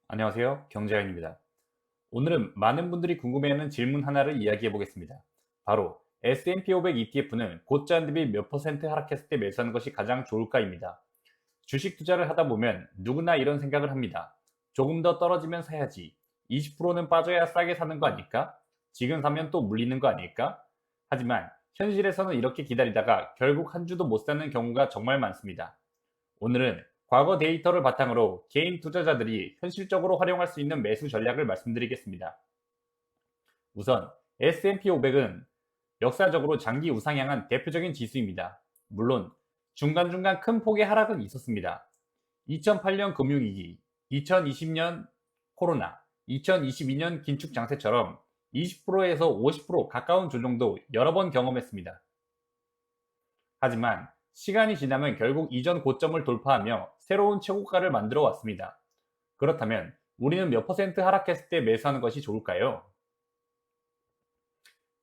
안녕하세요. 경제아인입니다. 오늘은 많은 분들이 궁금해하는 질문 하나를 이야기해 보겠습니다. 바로 S&P 500 ETF는 고점 대비 몇 퍼센트 하락했을 때 매수하는 것이 가장 좋을까입니다. 주식 투자를 하다 보면 누구나 이런 생각을 합니다. 조금 더 떨어지면 사야지. 20%는 빠져야 싸게 사는 거 아닐까? 지금 사면 또 물리는 거 아닐까? 하지만 현실에서는 이렇게 기다리다가 결국 한 주도 못 사는 경우가 정말 많습니다. 오늘은 과거 데이터를 바탕으로 개인 투자자들이 현실적으로 활용할 수 있는 매수 전략을 말씀드리겠습니다. 우선 S&P 500은 역사적으로 장기 우상향한 대표적인 지수입니다. 물론 중간중간 큰 폭의 하락은 있었습니다. 2008년 금융위기, 2020년 코로나, 2022년 긴축 장세처럼 20%에서 50% 가까운 조정도 여러 번 경험했습니다. 하지만 시간이 지나면 결국 이전 고점을 돌파하며 새로운 최고가를 만들어 왔습니다. 그렇다면 우리는 몇 퍼센트 하락했을 때 매수하는 것이 좋을까요?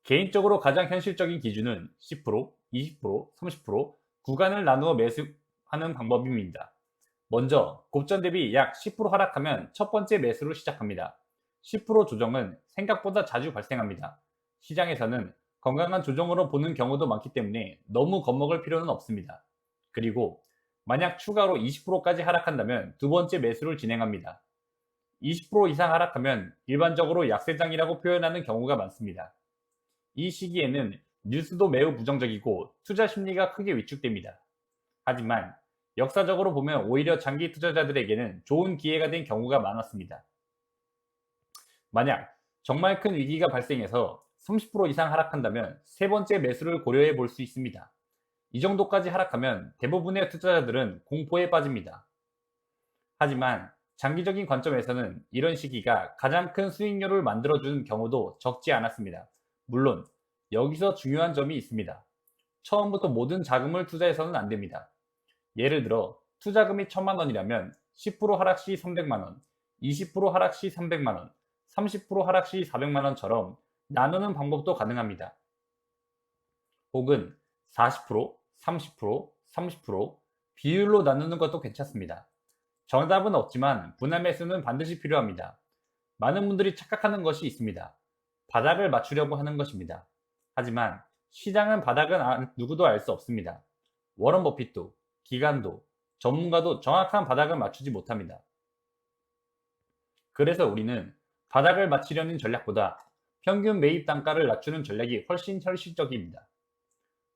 개인적으로 가장 현실적인 기준은 10%, 20%, 30% 구간을 나누어 매수하는 방법입니다. 먼저 고점 대비 약 10% 하락하면 첫 번째 매수를 시작합니다. 10% 조정은 생각보다 자주 발생합니다. 시장에서는 건강한 조정으로 보는 경우도 많기 때문에 너무 겁먹을 필요는 없습니다. 그리고 만약 추가로 20%까지 하락한다면 두 번째 매수를 진행합니다. 20% 이상 하락하면 일반적으로 약세장이라고 표현하는 경우가 많습니다. 이 시기에는 뉴스도 매우 부정적이고 투자 심리가 크게 위축됩니다. 하지만 역사적으로 보면 오히려 장기 투자자들에게는 좋은 기회가 된 경우가 많았습니다. 만약 정말 큰 위기가 발생해서 30% 이상 하락한다면 세 번째 매수를 고려해 볼 수 있습니다. 이 정도까지 하락하면 대부분의 투자자들은 공포에 빠집니다. 하지만 장기적인 관점에서는 이런 시기가 가장 큰 수익률을 만들어주는 경우도 적지 않았습니다. 물론 여기서 중요한 점이 있습니다. 처음부터 모든 자금을 투자해서는 안 됩니다. 예를 들어 투자금이 1000만 원이라면 10% 하락 시 300만 원, 20% 하락 시 300만 원, 30% 하락 시 400만 원처럼 나누는 방법도 가능합니다. 혹은 40%, 30%, 30% 비율로 나누는 것도 괜찮습니다. 정답은 없지만 분할 매수는 반드시 필요합니다. 많은 분들이 착각하는 것이 있습니다. 바닥을 맞추려고 하는 것입니다. 하지만 시장은 바닥은 누구도 알 수 없습니다. 워런 버핏도, 기관도, 전문가도 정확한 바닥을 맞추지 못합니다. 그래서 우리는 바닥을 맞추려는 전략보다 평균 매입 단가를 낮추는 전략이 훨씬 현실적입니다.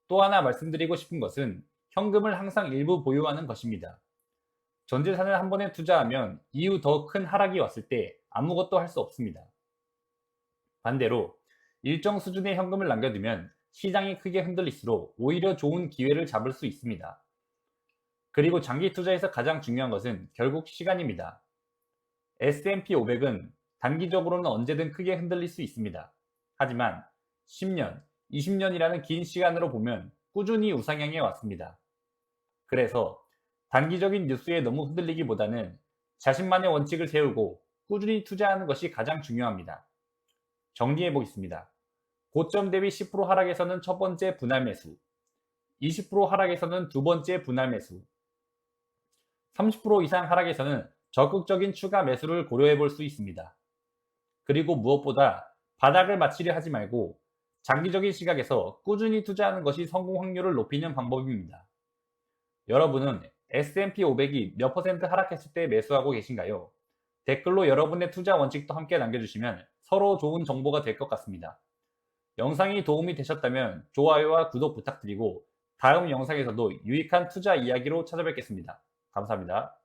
또 하나 말씀드리고 싶은 것은 현금을 항상 일부 보유하는 것입니다. 전 재산을 한 번에 투자하면 이후 더 큰 하락이 왔을 때 아무것도 할 수 없습니다. 반대로 일정 수준의 현금을 남겨두면 시장이 크게 흔들릴수록 오히려 좋은 기회를 잡을 수 있습니다. 그리고 장기 투자에서 가장 중요한 것은 결국 시간입니다. S&P 500은 단기적으로는 언제든 크게 흔들릴 수 있습니다. 하지만 10년, 20년이라는 긴 시간으로 보면 꾸준히 우상향해 왔습니다. 그래서 단기적인 뉴스에 너무 흔들리기보다는 자신만의 원칙을 세우고 꾸준히 투자하는 것이 가장 중요합니다. 정리해 보겠습니다. 고점 대비 10% 하락에서는 첫 번째 분할 매수, 20% 하락에서는 두 번째 분할 매수, 30% 이상 하락에서는 적극적인 추가 매수를 고려해 볼 수 있습니다. 그리고 무엇보다 바닥을 맞추려 하지 말고 장기적인 시각에서 꾸준히 투자하는 것이 성공 확률을 높이는 방법입니다. 여러분은 S&P 500이 몇 퍼센트 하락했을 때 매수하고 계신가요? 댓글로 여러분의 투자 원칙도 함께 남겨주시면 서로 좋은 정보가 될 것 같습니다. 영상이 도움이 되셨다면 좋아요와 구독 부탁드리고 다음 영상에서도 유익한 투자 이야기로 찾아뵙겠습니다. 감사합니다.